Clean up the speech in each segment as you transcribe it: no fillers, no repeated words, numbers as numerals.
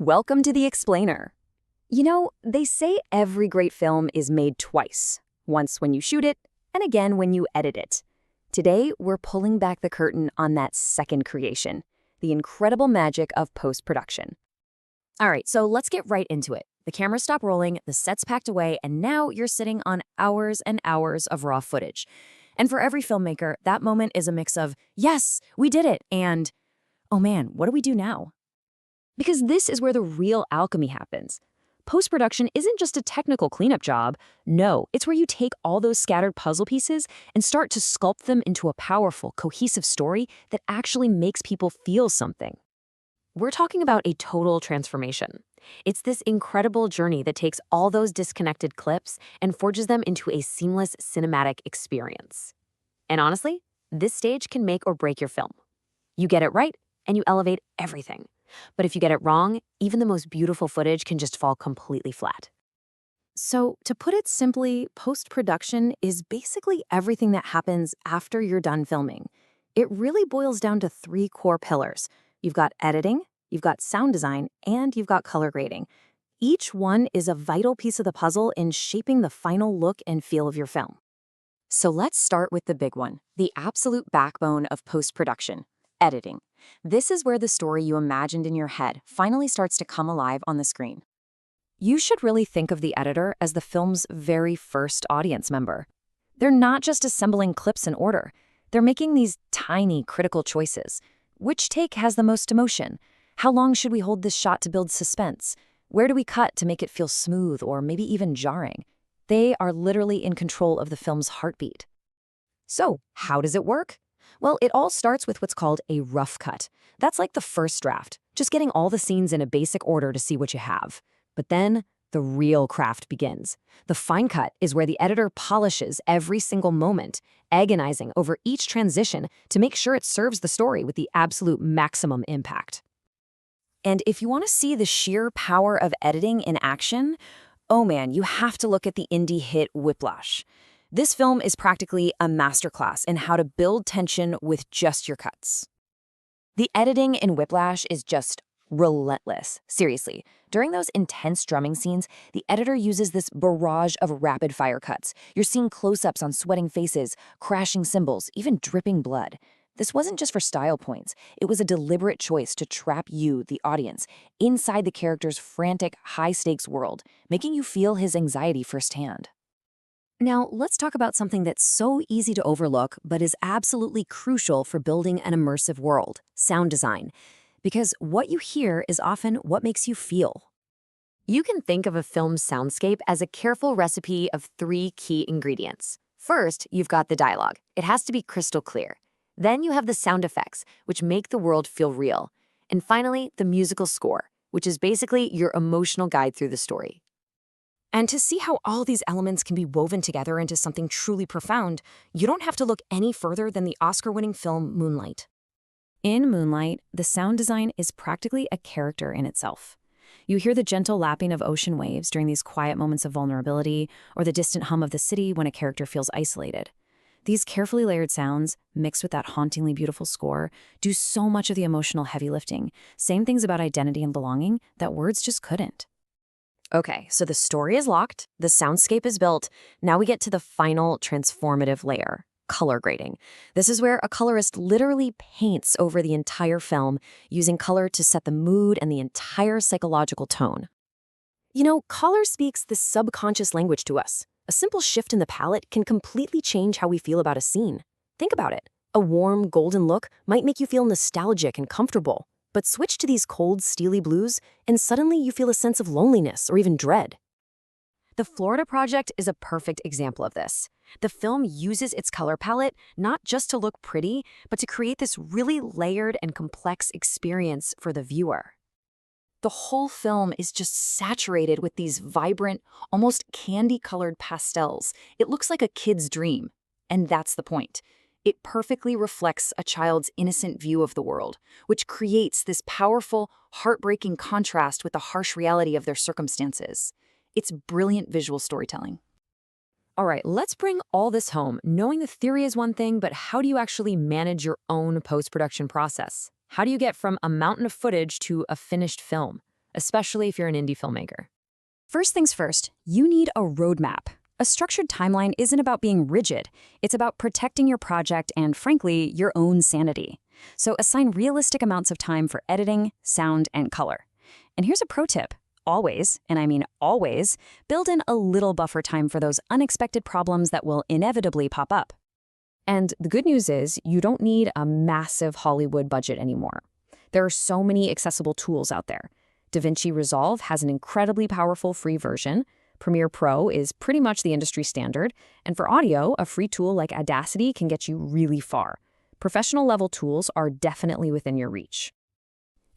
Welcome to the Explainer. You know, they say every great film is made twice. Once when you shoot it, and again when you edit it. Today, we're pulling back the curtain on that second creation, the incredible magic of post-production. All right, so let's get right into it. The cameras stop rolling, the set's packed away, and now you're sitting on hours and hours of raw footage. And for every filmmaker, that moment is a mix of, yes, we did it, and, oh man, what do we do now? Because this is where the real alchemy happens. Post-production isn't just a technical cleanup job. No, it's where you take all those scattered puzzle pieces and start to sculpt them into a powerful, cohesive story that actually makes people feel something. We're talking about a total transformation. It's this incredible journey that takes all those disconnected clips and forges them into a seamless cinematic experience. And honestly, this stage can make or break your film. You get it right, and you elevate everything. But if you get it wrong, even the most beautiful footage can just fall completely flat. So, to put it simply, post-production is basically everything that happens after you're done filming. It really boils down to three core pillars. You've got editing, you've got sound design, and you've got color grading. Each one is a vital piece of the puzzle in shaping the final look and feel of your film. So let's start with the big one, the absolute backbone of post-production, editing. This is where the story you imagined in your head finally starts to come alive on the screen. You should really think of the editor as the film's very first audience member. They're not just assembling clips in order. They're making these tiny, critical choices. Which take has the most emotion? How long should we hold this shot to build suspense? Where do we cut to make it feel smooth or maybe even jarring? They are literally in control of the film's heartbeat. So, how does it work? Well, it all starts with what's called a rough cut. That's like the first draft, just getting all the scenes in a basic order to see what you have. But then, the real craft begins. The fine cut is where the editor polishes every single moment, agonizing over each transition to make sure it serves the story with the absolute maximum impact. And if you want to see the sheer power of editing in action, oh man, you have to look at the indie hit Whiplash. This film is practically a masterclass in how to build tension with just your cuts. The editing in Whiplash is just relentless. Seriously, during those intense drumming scenes, the editor uses this barrage of rapid-fire cuts. You're seeing close-ups on sweating faces, crashing cymbals, even dripping blood. This wasn't just for style points. It was a deliberate choice to trap you, the audience, inside the character's frantic, high-stakes world, making you feel his anxiety firsthand. Now, let's talk about something that's so easy to overlook, but is absolutely crucial for building an immersive world: sound design. Because what you hear is often what makes you feel. You can think of a film's soundscape as a careful recipe of three key ingredients. First, you've got the dialogue. It has to be crystal clear. Then you have the sound effects, which make the world feel real. And finally, the musical score, which is basically your emotional guide through the story. And to see how all these elements can be woven together into something truly profound, you don't have to look any further than the Oscar-winning film Moonlight. In Moonlight, the sound design is practically a character in itself. You hear the gentle lapping of ocean waves during these quiet moments of vulnerability, or the distant hum of the city when a character feels isolated. These carefully layered sounds, mixed with that hauntingly beautiful score, do so much of the emotional heavy lifting, saying things about identity and belonging that words just couldn't. Okay, so the story is locked, the soundscape is built. Now we get to the final transformative layer, color grading. This is where a colorist literally paints over the entire film, using color to set the mood and the entire psychological tone. You know, color speaks this subconscious language to us. A simple shift in the palette can completely change how we feel about a scene. Think about it. A warm, golden look might make you feel nostalgic and comfortable. But switch to these cold, steely blues, and suddenly you feel a sense of loneliness or even dread. The Florida Project is a perfect example of this. The film uses its color palette not just to look pretty, but to create this really layered and complex experience for the viewer. The whole film is just saturated with these vibrant, almost candy-colored pastels. It looks like a kid's dream, and that's the point. It perfectly reflects a child's innocent view of the world, which creates this powerful, heartbreaking contrast with the harsh reality of their circumstances. It's brilliant visual storytelling. All right, let's bring all this home. Knowing the theory is one thing, but how do you actually manage your own post-production process? How do you get from a mountain of footage to a finished film? especially if you're an indie filmmaker. First things first, you need a roadmap. A structured timeline isn't about being rigid. It's about protecting your project and, frankly, your own sanity. So assign realistic amounts of time for editing, sound, and color. And here's a pro tip. Always, and I mean always, build in a little buffer time for those unexpected problems that will inevitably pop up. And the good news is you don't need a massive Hollywood budget anymore. There are so many accessible tools out there. DaVinci Resolve has an incredibly powerful free version. Premiere Pro is pretty much the industry standard. And for audio, a free tool like Audacity can get you really far. Professional level tools are definitely within your reach.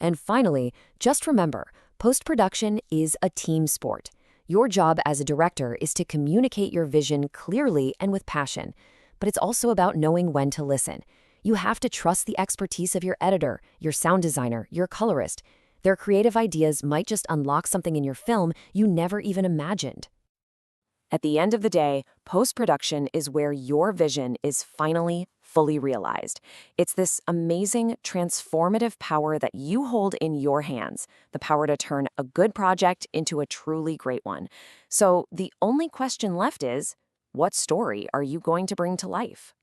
And finally, just remember, post-production is a team sport. Your job as a director is to communicate your vision clearly and with passion. But it's also about knowing when to listen. You have to trust the expertise of your editor, your sound designer, your colorist. Their creative ideas might just unlock something in your film you never even imagined. At the end of the day, post-production is where your vision is finally fully realized. It's this amazing, transformative power that you hold in your hands, the power to turn a good project into a truly great one. So the only question left is, what story are you going to bring to life?